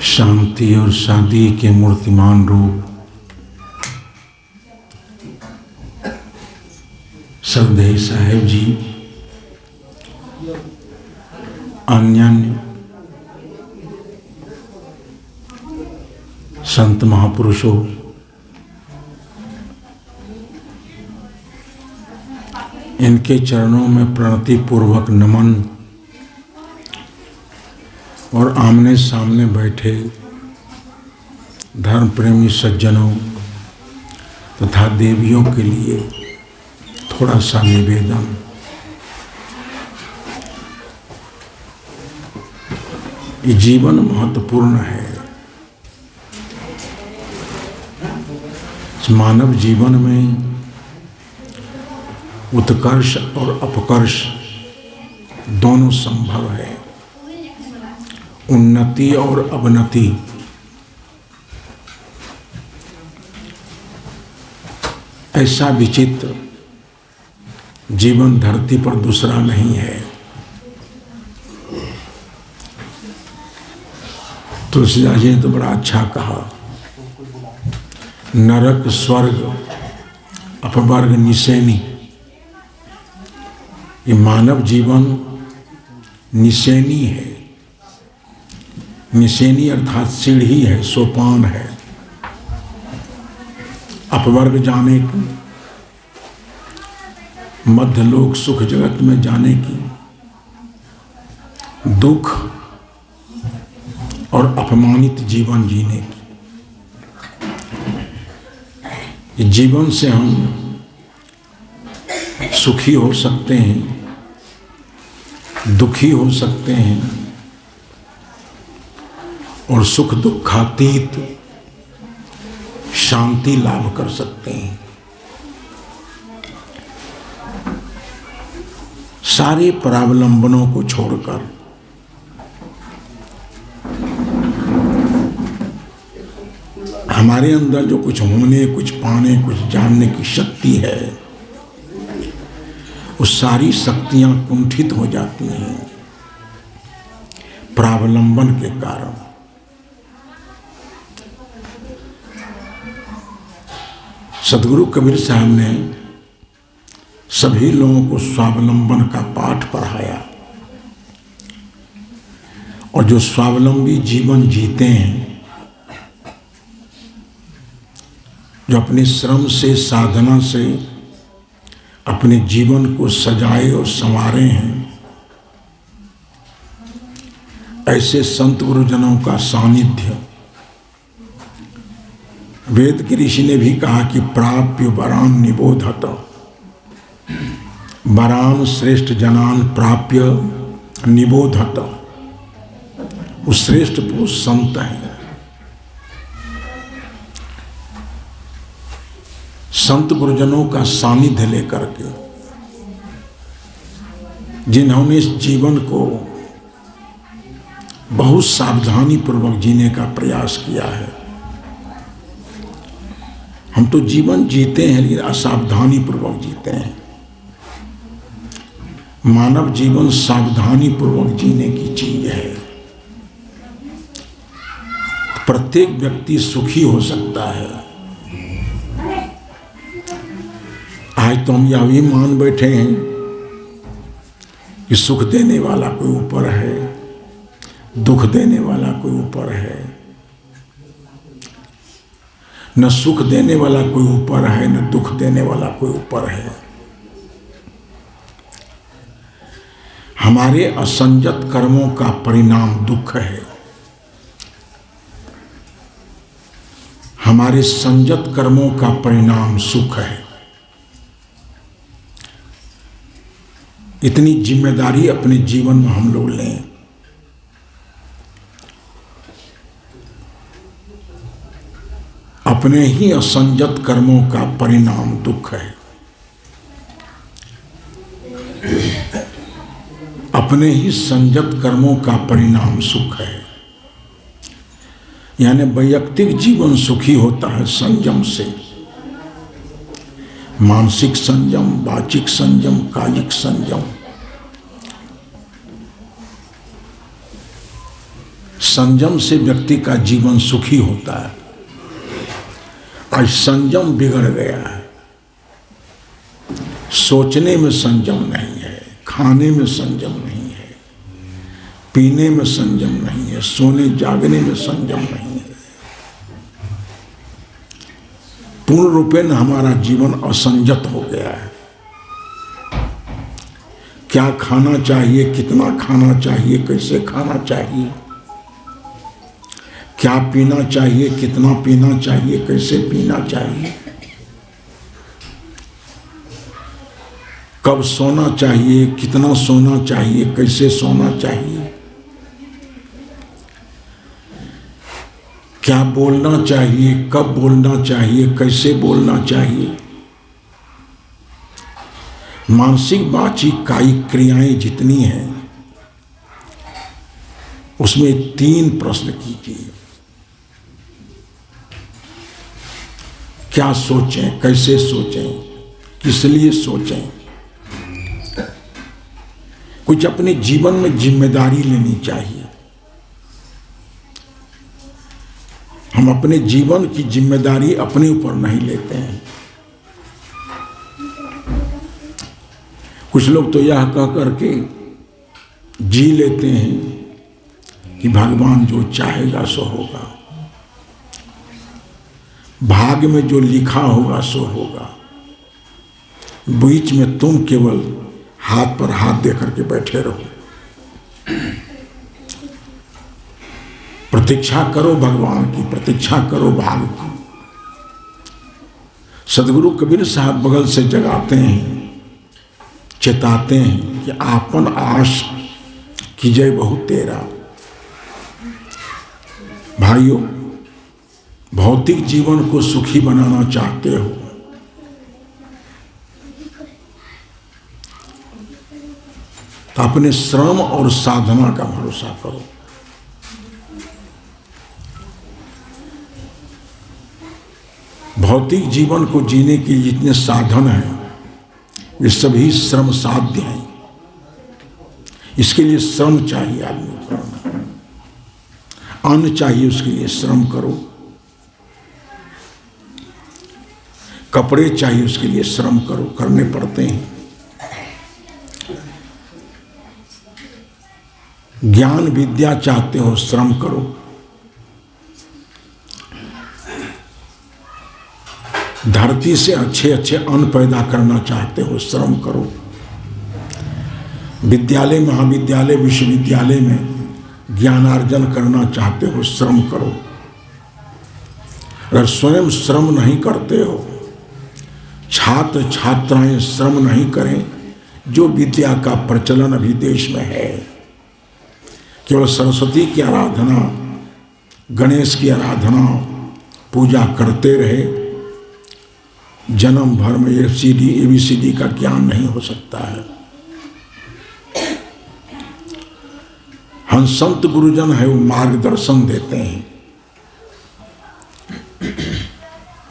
शांति और शादी के मूर्तिमान रूप सरदेई साहेब जी, अन्य संत महापुरुषों, इनके चरणों में प्रणति पूर्वक नमन और आमने सामने बैठे धर्म प्रेमी सज्जनों तथा देवियों के लिए थोड़ा सा निवेदन। ये जीवन महत्वपूर्ण है। मानव जीवन में उत्कर्ष और अपकर्ष दोनों संभव है, उन्नति और अवनति। ऐसा विचित्र जीवन धरती पर दूसरा नहीं है। तुलसीदास जी ने तो बड़ा अच्छा कहा, नरक स्वर्ग अपवर्ग निशैनी। ये मानव जीवन निशैनी है। निशैनी अर्थात सीढ़ी है, सोपान है अपवर्ग जाने की, मध्यलोक सुख जगत में जाने की, दुख और अपमानित जीवन जीने की। इस जीवन से हम सुखी हो सकते हैं, दुखी हो सकते हैं और सुख दुखातीत शांति लाभ कर सकते हैं। सारे परावलंबनों को छोड़कर हमारे अंदर जो कुछ होने, कुछ पाने, कुछ जानने की शक्ति है, वो सारी शक्तियां कुंठित हो जाती हैं परावलंबन के कारण। सदगुरु कबीर साहब ने सभी लोगों को स्वावलंबन का पाठ पढ़ाया और जो स्वावलंबी जीवन जीते हैं, जो अपने श्रम से, साधना से अपने जीवन को सजाए और संवारे हैं, ऐसे संत गुरुजनों का सानिध्य। वेद के ऋषि ने भी कहा कि प्राप्य वरान निबोधत, वरान श्रेष्ठ जनान प्राप्य निबोधत। वो श्रेष्ठ पुरुष संत हैं। संत गुरुजनों का सानिध्य लेकर के जिन्होंने इस जीवन को बहुत सावधानी पूर्वक जीने का प्रयास किया है। हम तो जीवन जीते हैं लेकिन असावधानी पूर्वक जीते हैं। मानव जीवन सावधानी पूर्वक जीने की चीज है। प्रत्येक व्यक्ति सुखी हो सकता है। आज तो हम यह भी मान बैठे हैं कि सुख देने वाला कोई ऊपर है, दुख देने वाला कोई ऊपर है। न सुख देने वाला कोई ऊपर है, न दुख देने वाला कोई ऊपर है। हमारे असंजत कर्मों का परिणाम दुख है, हमारे संजत कर्मों का परिणाम सुख है। इतनी जिम्मेदारी अपने जीवन में हम लोग लें। अपने ही असंजत कर्मों का परिणाम दुख है। अपने ही संजत कर्मों का परिणाम सुख है। यानी वैयक्तिक जीवन सुखी होता है संयम से। मानसिक संयम, वाचिक संयम, कायिक संयम, संयम से व्यक्ति का जीवन सुखी होता है। आज संयम बिगड़ गया है। सोचने में संयम नहीं है, खाने में संयम नहीं है, पीने में संयम नहीं है, सोने जागने में संयम नहीं है। पूर्ण रूपेण हमारा जीवन असंयत हो गया है। क्या खाना चाहिए, कितना खाना चाहिए, कैसे खाना चाहिए, क्या पीना चाहिए, कितना पीना चाहिए, कैसे पीना चाहिए, कब सोना चाहिए, कितना सोना चाहिए, कैसे सोना चाहिए, क्या बोलना चाहिए, कब बोलना चाहिए, कैसे बोलना चाहिए। मानसिक वाचिक कायिक क्रियाएं जितनी हैं उसमें 3 प्रश्न कीजिए। क्या सोचें, कैसे सोचें, किस लिए सोचें। कुछ अपने जीवन में जिम्मेदारी लेनी चाहिए। हम अपने जीवन की जिम्मेदारी अपने ऊपर नहीं लेते हैं। कुछ लोग तो यह कह करके जी लेते हैं कि भगवान जो चाहेगा सो होगा, भाग्य में जो लिखा होगा सो होगा। बीच में तुम केवल हाथ पर हाथ दे करके बैठे रहो। प्रतीक्षा करो भगवान की, प्रतीक्षा करो भाग्य की। सदगुरु कबीर साहब बगल से जगाते हैं, चेताते हैं कि आपन आश कीजय बहु तेरा। भाइयों, भौतिक जीवन को सुखी बनाना चाहते हो तो अपने श्रम और साधना का भरोसा करो। भौतिक जीवन को जीने के जितने साधन हैं वे सभी श्रम साध्य हैं। इसके लिए श्रम चाहिए आदमी को करना। अन्न चाहिए, उसके लिए श्रम करो। कपड़े चाहिए, उसके लिए श्रम करो, करने पड़ते हैं। ज्ञान विद्या चाहते हो, श्रम करो। धरती से अच्छे अच्छे अन्न पैदा करना चाहते हो, श्रम करो। विद्यालय, महाविद्यालय, विश्वविद्यालय में ज्ञानार्जन करना चाहते हो, श्रम करो। अगर स्वयं श्रम नहीं करते हो, छात्र छात्राएं श्रम नहीं करें, जो विद्या का प्रचलन अभी देश में है, केवल सरस्वती की आराधना, गणेश की आराधना, पूजा करते रहे, जन्म भर में ABCD का ज्ञान नहीं हो सकता है। हम संत गुरुजन है, वो मार्गदर्शन देते हैं।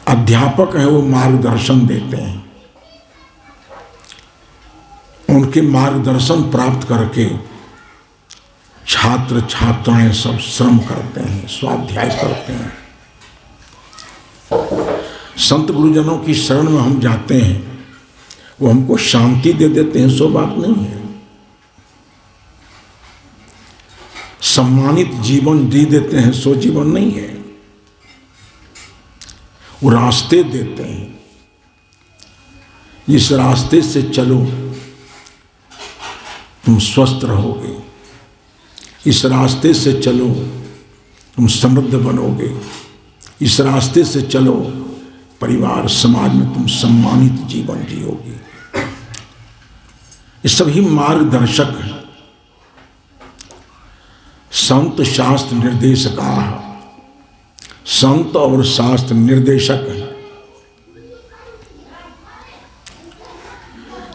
अध्यापक है, वो मार्गदर्शन देते हैं। उनके मार्गदर्शन प्राप्त करके छात्र छात्राएं सब श्रम करते हैं, स्वाध्याय करते हैं। संत गुरुजनों की शरण में हम जाते हैं, वो हमको शांति दे देते हैं, सो बात नहीं है। सम्मानित जीवन दे देते हैं, सो जीवन नहीं है। वो रास्ते देते हैं, इस रास्ते से चलो तुम स्वस्थ रहोगे, इस रास्ते से चलो तुम समृद्ध बनोगे, इस रास्ते से चलो परिवार समाज में तुम सम्मानित जीवन जियोगे। ये सभी मार्गदर्शक हैं। संत शास्त्र निर्देशका, संत और शास्त्र निर्देशक हैं।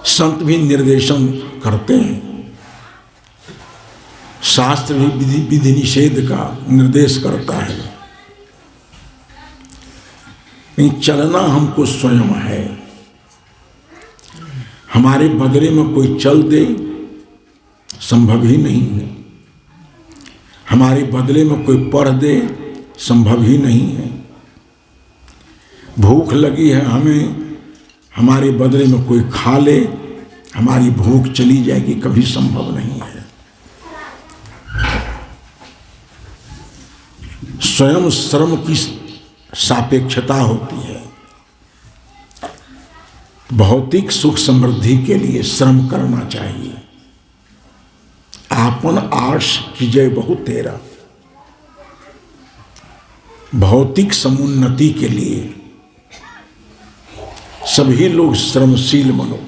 संत भी निर्देशन करते हैं, शास्त्र भी विधि निषेध का निर्देश करता है। नहीं, चलना हमको स्वयं है। हमारे बदले में कोई चल दे, संभव ही नहीं है। हमारे बदले में कोई पढ़ दे, संभव ही नहीं है। भूख लगी है हमें, हमारे बदले में कोई खा ले, हमारी भूख चली जाएगी, कभी संभव नहीं है। स्वयं श्रम की सापेक्षता होती है। भौतिक सुख समृद्धि के लिए श्रम करना चाहिए। आपन आश कीजय बहु तेरा। भौतिक समुन्नति के लिए सभी लोग श्रमशील बनो।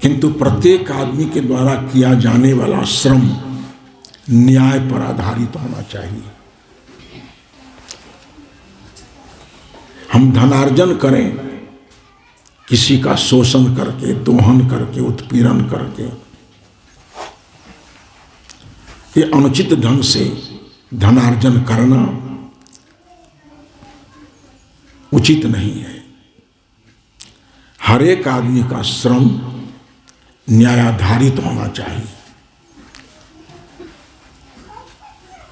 किंतु प्रत्येक आदमी के द्वारा किया जाने वाला श्रम न्याय पर आधारित होना चाहिए। हम धनार्जन करें किसी का शोषण करके, दोहन करके, उत्पीड़न करके, ये अनुचित ढंग से धनार्जन करना उचित नहीं है। हर एक आदमी का श्रम न्यायाधारित होना चाहिए।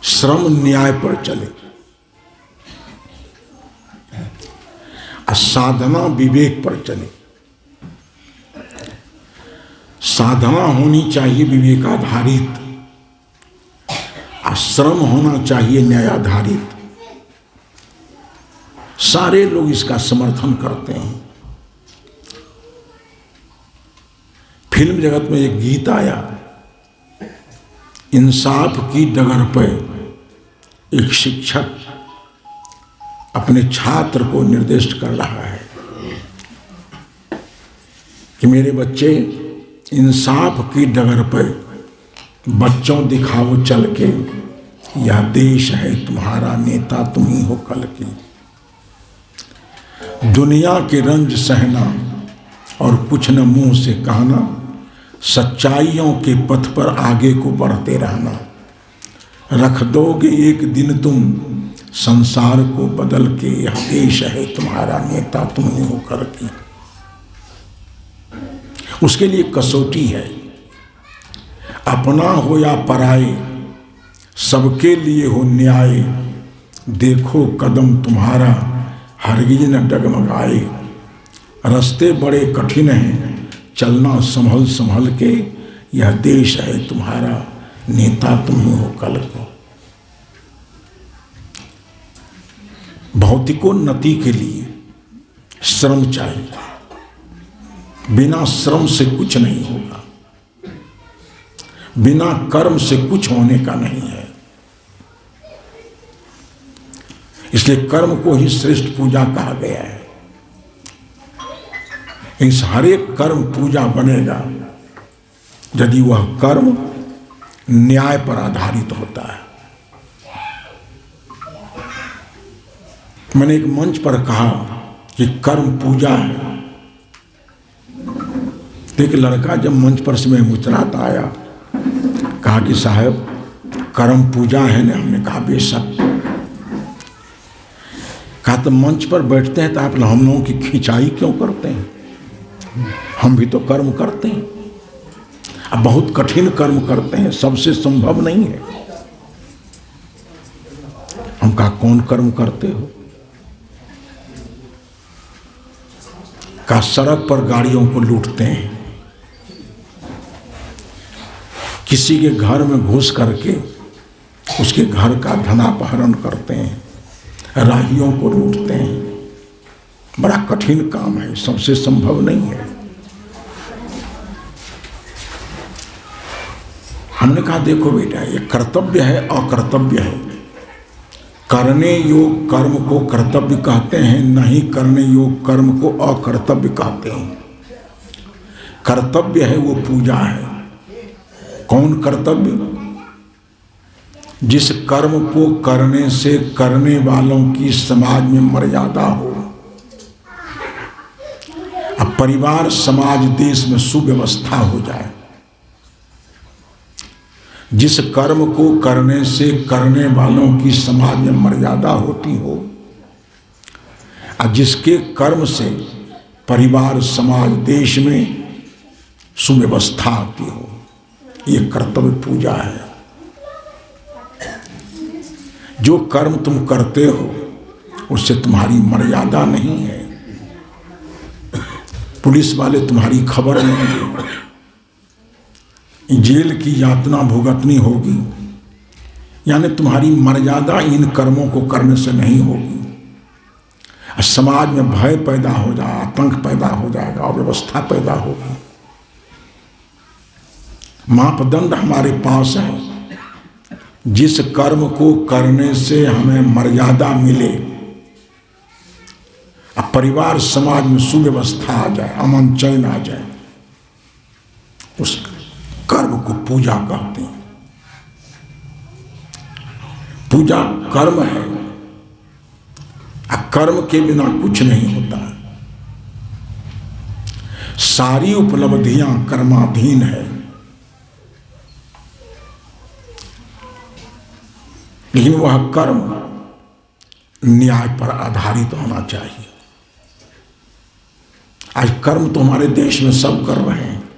श्रम न्याय पर चले, साधना विवेक पर चले। साधना होनी चाहिए विवेकाधारित, श्रम होना चाहिए न्यायाधारित। सारे लोग इसका समर्थन करते हैं। फिल्म जगत में एक गीत आया, इंसाफ की डगर पर एक शिक्षक अपने छात्र को निर्देशित कर रहा है कि मेरे बच्चे, इंसाफ की डगर पर बच्चों दिखाओ चल के, यह देश है तुम्हारा, नेता तुम ही हो कल के। दुनिया के रंज सहना और कुछ न मुंह से कहना, सच्चाइयों के पथ पर आगे को बढ़ते रहना। रख दोगे एक दिन तुम संसार को बदल के, यह देश है तुम्हारा, नेता तुम ही हो कर के। उसके लिए कसौटी है, अपना हो या पराए, सबके लिए हो न्याय। देखो कदम तुम्हारा हरगिज न डगमगाए। रास्ते बड़े कठिन हैं, चलना संभल संभल के, यह देश है तुम्हारा, नेता तुम हो कल को। भौतिकोन्नति के लिए श्रम चाहिए। बिना श्रम से कुछ नहीं होगा, बिना कर्म से कुछ होने का नहीं है। इसलिए कर्म को ही श्रेष्ठ पूजा कहा गया है। इस हर एक कर्म पूजा बनेगा यदि वह कर्म न्याय पर आधारित होता है। मैंने एक मंच पर कहा कि कर्म पूजा है। एक लड़का जब मंच पर से मैं मुचराता आया, कहा कि साहब कर्म पूजा है ना। हमने कहा बेशक। कहा तो मंच पर बैठते हैं तो आप हम लोगों की खिंचाई क्यों करते हैं? हम भी तो कर्म करते हैं, अब बहुत कठिन कर्म करते हैं, सबसे संभव नहीं है। हम कहा कौन कर्म करते हो? कहा सड़क पर गाड़ियों को लूटते हैं, किसी के घर में घुस करके उसके घर का धनापहरण करते हैं, राहियों को लूटते हैं। बड़ा कठिन काम है, सबसे संभव नहीं है। हमने कहा देखो बेटा, ये कर्तव्य है, अकर्तव्य है। करने योग कर्म को कर्तव्य कहते हैं, नहीं करने योग कर्म को अकर्तव्य कहते हैं। कर्तव्य है वो पूजा है। कौन कर्तव्य? जिस कर्म को करने से करने वालों की समाज में मर्यादा हो, अब परिवार, समाज, देश में सुव्यवस्था हो जाए। जिस कर्म को करने से करने वालों की समाज में मर्यादा होती हो, और जिसके कर्म से परिवार, समाज, देश में सुव्यवस्था आती हो। ये कर्तव्य पूजा है। जो कर्म तुम करते हो उससे तुम्हारी मर्यादा नहीं है। पुलिस वाले तुम्हारी खबर लेंगे, जेल की यातना भुगतनी होगी, यानी तुम्हारी मर्यादा इन कर्मों को करने से नहीं होगी। समाज में भय पैदा हो जाए, आतंक पैदा हो जाएगा, अव्यवस्था पैदा होगी। मापदंड हमारे पास है। जिस कर्म को करने से हमें मर्यादा मिले, अब परिवार समाज में सुव्यवस्था आ जाए, अमन चैन आ जाए, उस कर्म को पूजा कहते हैं। पूजा कर्म है। कर्म के बिना कुछ नहीं होता। सारी उपलब्धियां कर्माधीन है, लेकिन वह कर्म न्याय पर आधारित होना चाहिए। आज कर्म तो हमारे देश में सब कर रहे हैं।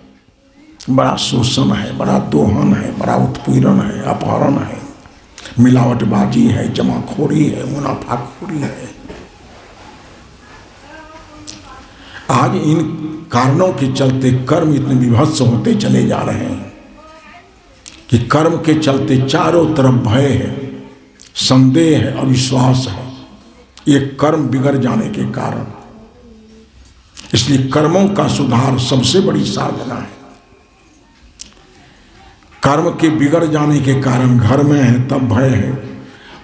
बड़ा शोषण है, बड़ा दोहन है, बड़ा उत्पीड़न है, अपहरण है, मिलावटबाजी है, जमाखोरी है, मुनाफाखोरी है। आज इन कारणों के चलते कर्म इतने विभत्स होते चले जा रहे हैं कि कर्म के चलते चारों तरफ भय है, संदेह है, अविश्वास है। ये कर्म बिगड़ जाने के कारण। इसलिए कर्मों का सुधार सबसे बड़ी साधना है। कर्म के बिगड़ जाने के कारण घर में है तब भय है,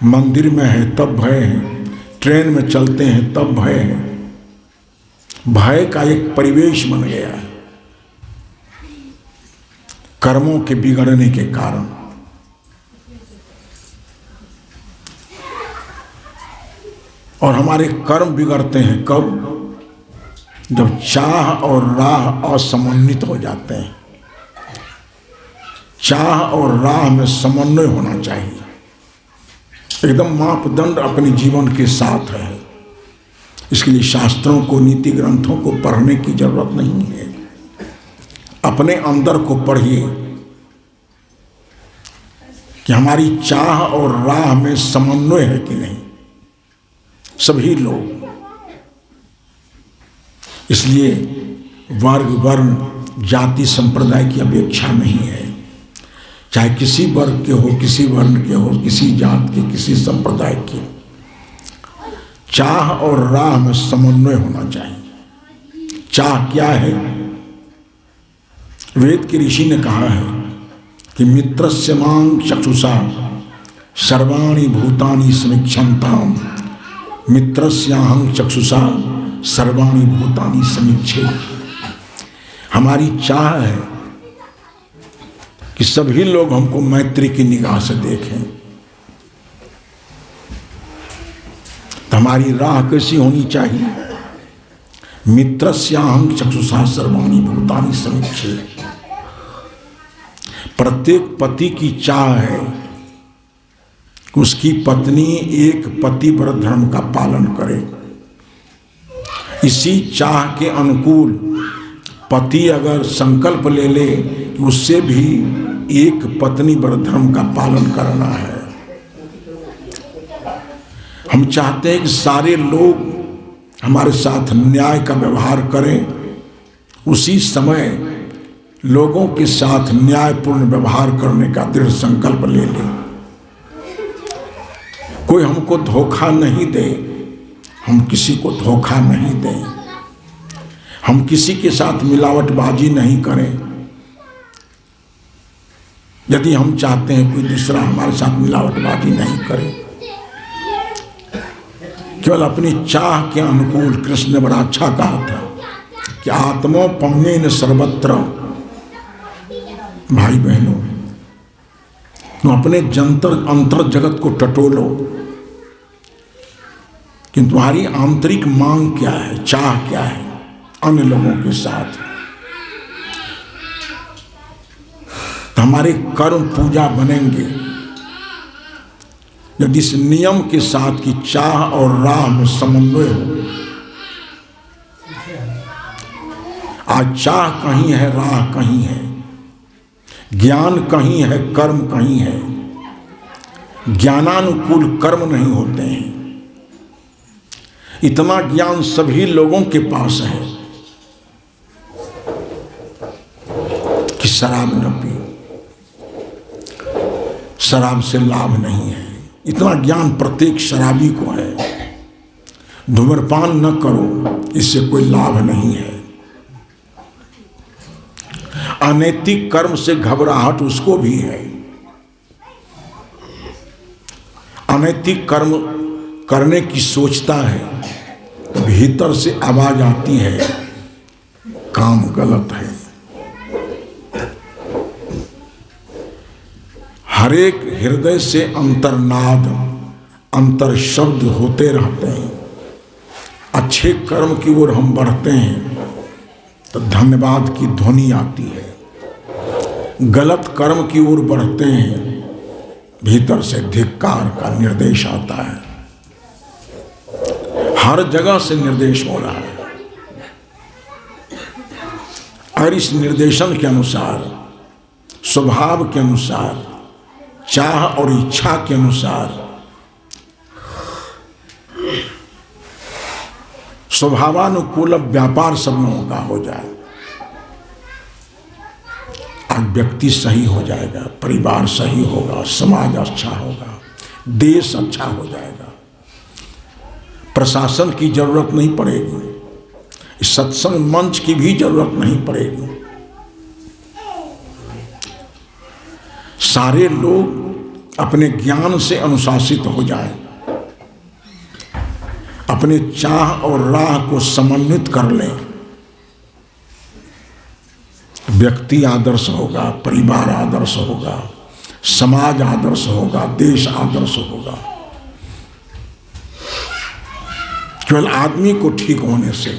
मंदिर में है तब भय है, ट्रेन में चलते हैं तब भय है। भय का एक परिवेश बन गया है कर्मों के बिगड़ने के कारण। और हमारे कर्म बिगड़ते हैं कब? जब चाह और राह असमन्वित हो जाते हैं। चाह और राह में समन्वय होना चाहिए। एकदम मापदंड अपने जीवन के साथ है। इसके लिए शास्त्रों को, नीति ग्रंथों को पढ़ने की जरूरत नहीं है। अपने अंदर को पढ़िए कि हमारी चाह और राह में समन्वय है कि नहीं। सभी लोग, इसलिए वर्ग, वर्ण, जाति, संप्रदाय की अपेक्षा नहीं है। चाहे किसी वर्ग के हो, किसी वर्ण के हो, किसी जात के, किसी संप्रदाय के, चाह और राह में समन्वय होना चाहिए। चाह क्या है? वेद के ऋषि ने कहा है कि मित्रस्य मां चक्षुषा सर्वाणि भूतानि समीक्षन्ताम्, मित्रस्याहं चक्षुषा सर्वाणि भूतानि समीक्षे। हमारी चाह है कि सभी लोग हमको मैत्री की निगाह से देखें। तो हमारी राह कैसी होनी चाहिए? मित्रस्याहं चक्षुषा सर्वाणि भूतानि समीक्षे। प्रत्येक पति की चाह है कि उसकी पत्नी एक पतिव्रत धर्म का पालन करे। इसी चाह के अनुकूल पति अगर संकल्प ले ले कि उससे भी एक पत्नी व्रत धर्म का पालन करना है। हम चाहते हैं कि सारे लोग हमारे साथ न्याय का व्यवहार करें। उसी समय लोगों के साथ न्यायपूर्ण व्यवहार करने का दृढ़ संकल्प ले लें। कोई हमको धोखा नहीं दे, हम किसी को धोखा नहीं दें। हम किसी के साथ मिलावटबाजी नहीं करें। यदि हम चाहते हैं कोई दूसरा हमारे साथ मिलावटबाजी नहीं करे, केवल अपनी चाह के अनुकूल। कृष्ण ने बड़ा अच्छा कहा था कि आत्मो पंगेन सर्वत्र। भाई बहनों, तुम अपने जंतर अंतर जगत को टटोलो कि तुम्हारी आंतरिक मांग क्या है, चाह क्या है अन्य लोगों के साथ। तो हमारे कर्म पूजा बनेंगे यदि इस नियम के साथ की चाह और राह में समन्वय हो। आज चाह कहीं है, राह कहीं है, ज्ञान कहीं है, कर्म कहीं है। ज्ञानानुकूल कर्म नहीं होते हैं। इतना ज्ञान सभी लोगों के पास है कि शराब न पियो, शराब से लाभ नहीं है। इतना ज्ञान प्रत्येक शराबी को है। धूम्रपान न करो, इससे कोई लाभ नहीं है। अनैतिक कर्म से घबराहट उसको भी है। अनैतिक कर्म करने की सोचता है तो भीतर से आवाज आती है, काम गलत है। हरेक हृदय से अंतर्नाद, अंतर शब्द होते रहते हैं। अच्छे कर्म की ओर हम बढ़ते हैं तो धन्यवाद की ध्वनि आती है। गलत कर्म की ओर बढ़ते हैं, भीतर से धिक्कार का निर्देश आता है। हर जगह से निर्देश हो रहा है और इस निर्देशन के अनुसार, स्वभाव के अनुसार, चाह और इच्छा के अनुसार स्वभावानुकूल व्यापार सब लोगों का हो जाए। आज व्यक्ति सही हो जाएगा, परिवार सही होगा, समाज अच्छा होगा, देश अच्छा हो जाएगा। प्रशासन की जरूरत नहीं पड़ेगी, सत्संग मंच की भी जरूरत नहीं पड़ेगी। सारे लोग अपने ज्ञान से अनुशासित हो जाएं, अपने चाह और राह को समन्वित कर लें। व्यक्ति आदर्श होगा, परिवार आदर्श होगा, समाज आदर्श होगा, देश आदर्श होगा। केवल आदमी को ठीक होने से,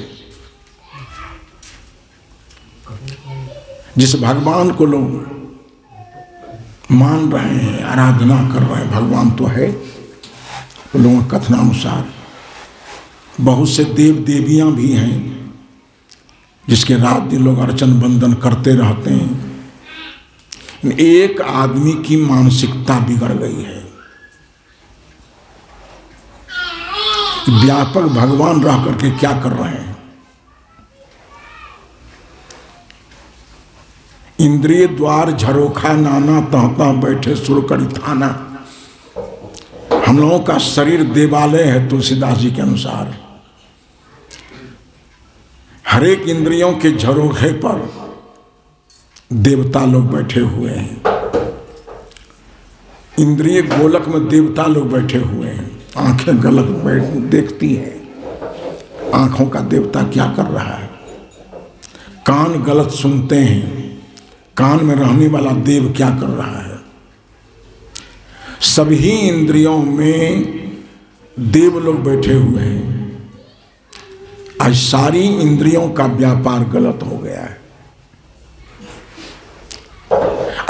जिस भगवान को लोग मान रहे हैं, आराधना कर रहे हैं, भगवान तो है, उन लोगों के कथनानुसार बहुत से देव देवियां भी हैं जिसके रात दिन लोग अर्चन बंदन करते रहते हैं। एक आदमी की मानसिकता बिगड़ गई है। व्यापक भगवान रह करके क्या कर रहे हैं? इंद्रिय द्वार झरोखा नाना, तहता बैठे सुरकड़ी थाना। हम लोगों का शरीर देवालय है तुलसीदास जी के अनुसार। हर एक इंद्रियों के झरोखे पर देवता लोग बैठे हुए हैं। इंद्रिय गोलक में देवता लोग बैठे हुए हैं। आंखें गलत बैठ देखती है, आंखों का देवता क्या कर रहा है। कान गलत सुनते हैं, कान में रहने वाला देव क्या कर रहा है। सभी इंद्रियों में देव लोग बैठे हुए हैं। आज सारी इंद्रियों का व्यापार गलत हो गया है।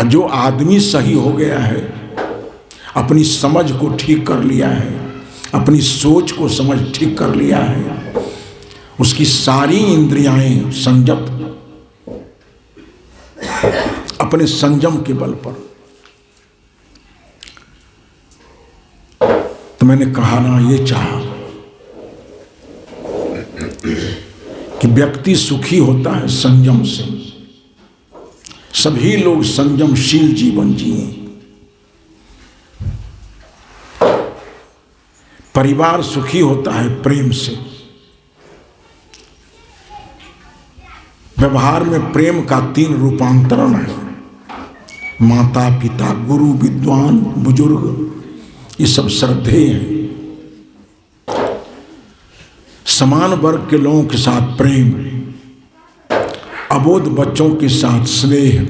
जो आदमी सही हो गया है, अपनी समझ को ठीक कर लिया है, अपनी सोच को समझ ठीक कर लिया है, उसकी सारी इंद्रियाएं संयत, अपने संयम के बल पर। तो मैंने कहा ना, ये चाहा कि व्यक्ति सुखी होता है संयम से। सभी लोग संयमशील जीवन जिए। परिवार सुखी होता है प्रेम से। व्यवहार में प्रेम का 3 रूपांतरण है। माता पिता, गुरु, विद्वान, बुजुर्ग, ये सब श्रद्धेय हैं। समान वर्ग के लोगों के साथ प्रेम, अबोध बच्चों के साथ स्नेह,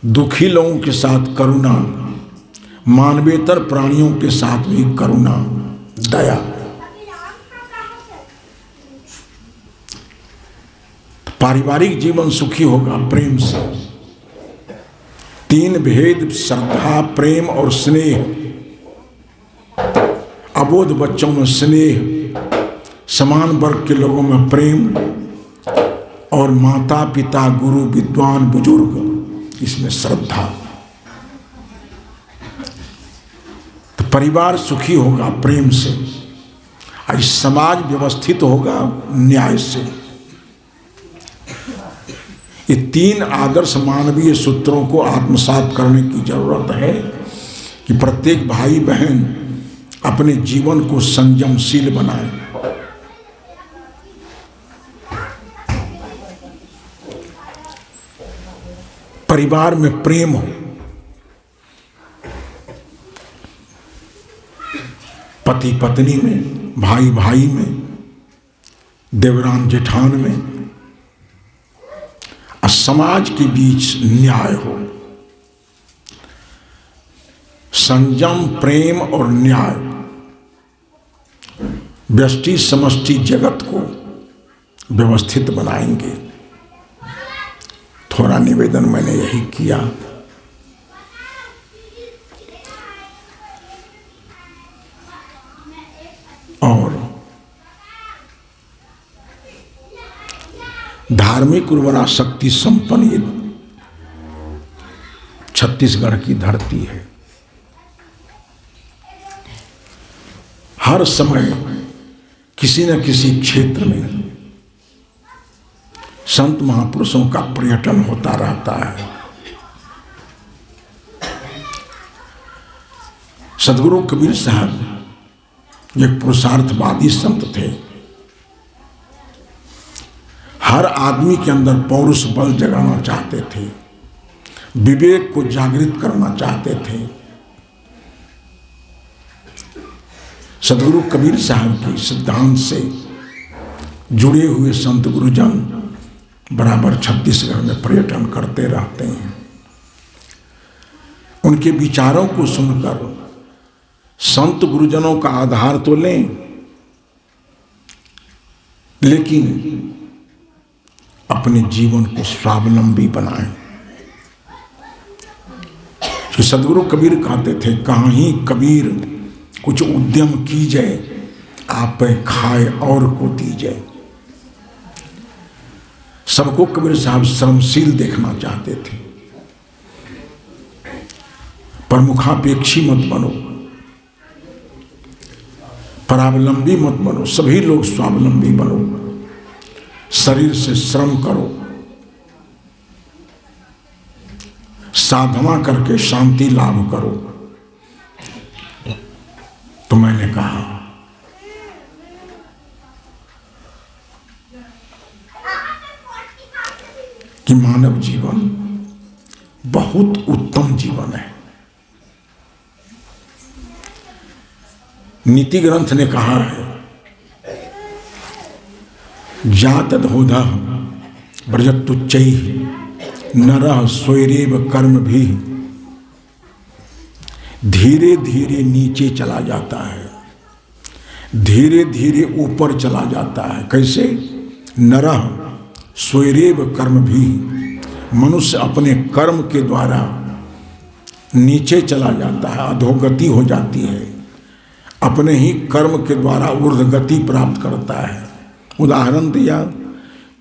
दुखी लोगों के साथ करुणा, मानवेतर प्राणियों के साथ भी करुणा, दया। पारिवारिक जीवन सुखी होगा प्रेम से। 3 भेद, श्रद्धा, प्रेम और स्नेह। अबोध बच्चों में स्नेह, समान वर्ग के लोगों में प्रेम, और माता पिता गुरु विद्वान बुजुर्ग इसमें श्रद्धा। तो परिवार सुखी होगा प्रेम से, और समाज व्यवस्थित होगा न्याय से। ये 3 आदर्श मानवीय सूत्रों को आत्मसात करने की जरूरत है कि प्रत्येक भाई बहन अपने जीवन को संयमशील बनाए। परिवार में प्रेम हो, पति पत्नी में, भाई भाई में, देवरान जेठान में, और समाज के बीच न्याय हो। संयम, प्रेम और न्याय व्यष्टि समष्टि जगत को व्यवस्थित बनाएंगे। थोड़ा निवेदन मैंने यही किया। और धार्मिक उर्वरा शक्ति संपन्न ये छत्तीसगढ़ की धरती है। हर समय किसी न किसी क्षेत्र में संत महापुरुषों का पर्यटन होता रहता है। सदगुरु कबीर साहब एक पुरुषार्थवादी संत थे। हर आदमी के अंदर पौरुष बल जगाना चाहते थे, विवेक को जागृत करना चाहते थे। सदगुरु कबीर साहब के सिद्धांत से जुड़े हुए संत गुरुजन बराबर छत्तीसगढ़ में पर्यटन करते रहते हैं। उनके विचारों को सुनकर संत गुरुजनों का आधार तो लें, लेकिन अपने जीवन को स्वावलंबी बनाएं। सदगुरु कबीर कहते थे, कहीं कबीर कुछ उद्यम कीजिए, आप खाए और को दीजिए। सबको कबीर साहब श्रमशील देखना चाहते थे। प्रमुखापेक्षी मत बनो, परावलंबी मत बनो, सभी लोग स्वावलंबी बनो। शरीर से श्रम करो, साधना करके शांति लाभ करो। तो मैंने कहा कि मानव जीवन बहुत उत्तम जीवन है। नीति ग्रंथ ने कहा है, जातदहोधा व्रजत्तुच्चैः नरः स्वैरेव कर्म भी। धीरे धीरे नीचे चला जाता है, धीरे धीरे ऊपर चला जाता है। कैसे? नरः स्वैरेव कर्म भी। मनुष्य अपने कर्म के द्वारा नीचे चला जाता है, अधोगति हो जाती है। अपने ही कर्म के द्वारा ऊर्ध्वगति प्राप्त करता है। उदाहरण दिया,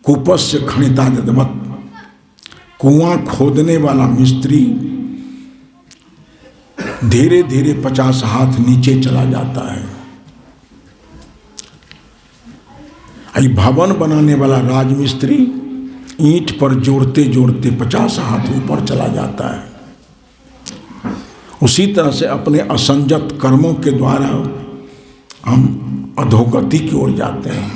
कूपस्य खनिता यदवत्, कुआं खोदने वाला मिस्त्री धीरे धीरे 50 हाथ नीचे चला जाता है। भवन बनाने वाला राजमिस्त्री ईंट पर जोड़ते जोड़ते 50 हाथ ऊपर चला जाता है। उसी तरह से अपने असंजत कर्मों के द्वारा हम अधोगति की ओर जाते हैं,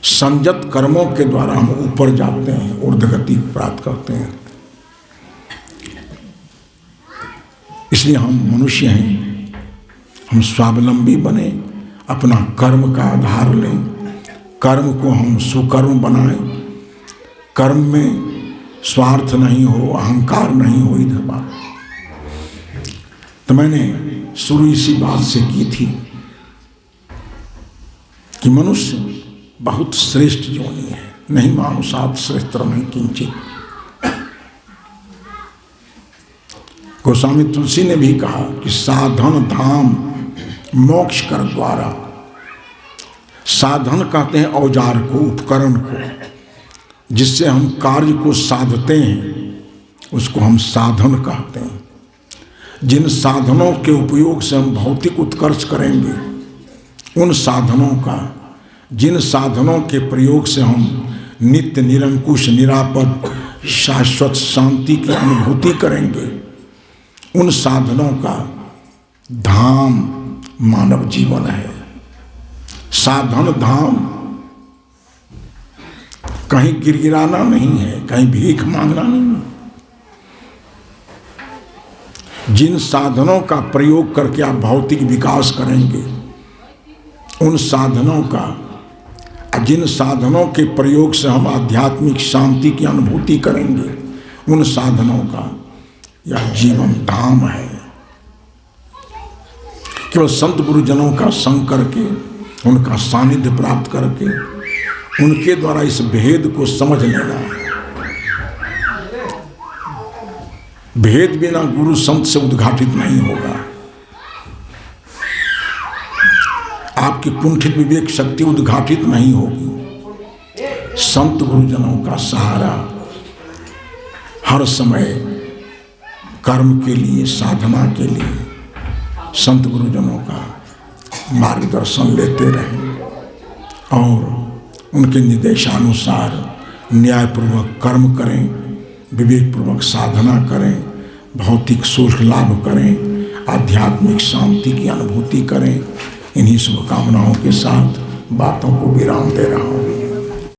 संजत कर्मों के द्वारा हम ऊपर जाते हैं, ऊर्ध्वगति प्राप्त करते हैं। इसलिए हम मनुष्य हैं, हम स्वावलंबी बने, अपना कर्म का आधार लें, कर्म को हम सुकर्म बनाएं, कर्म में स्वार्थ नहीं हो, अहंकार नहीं हो। इधर बात तो मैंने शुरू इसी बात से की थी कि मनुष्य बहुत श्रेष्ठ योनि है, नहीं मानुषात् श्रेष्ठतरं किंचित्। गोस्वामी तुलसी ने भी कहा कि साधन धाम मोक्ष कर द्वारा साधन कहते हैं औजार को, उपकरण को, जिससे हम कार्य को साधते हैं, उसको हम साधन कहते हैं। जिन साधनों के उपयोग से हम भौतिक उत्कर्ष करेंगे, उन साधनों का, जिन साधनों के प्रयोग से हम नित्य निरंकुश निरापद शाश्वत शांति की अनुभूति करेंगे, उन साधनों का धाम मानव जीवन है। साधन धाम कहीं गिरगिराना नहीं है, कहीं भीख मांगना नहीं है। जिन साधनों का प्रयोग करके आप भौतिक विकास करेंगे, उन साधनों का, जिन साधनों के प्रयोग से हम आध्यात्मिक शांति की अनुभूति करेंगे, उन साधनों का यह जीवन धाम है। केवल संत गुरुजनों का संग करके, उनका सानिध्य प्राप्त करके, उनके द्वारा इस भेद को समझ लेना है। भेद बिना गुरु संत से उद्घाटित नहीं होगा। आपकी कुंठित विवेक शक्ति उद्घाटित नहीं होगी। संत गुरुजनों का सहारा हर समय कर्म के लिए, साधना के लिए संत गुरुजनों का मार्गदर्शन लेते रहें और उनके निर्देशानुसार न्यायपूर्वक कर्म करें, विवेकपूर्वक साधना करें, भौतिक सुख लाभ करें, आध्यात्मिक शांति की अनुभूति करें। इन्हीं शुभकामनाओं के साथ बातों को विराम दे रहा हूँ।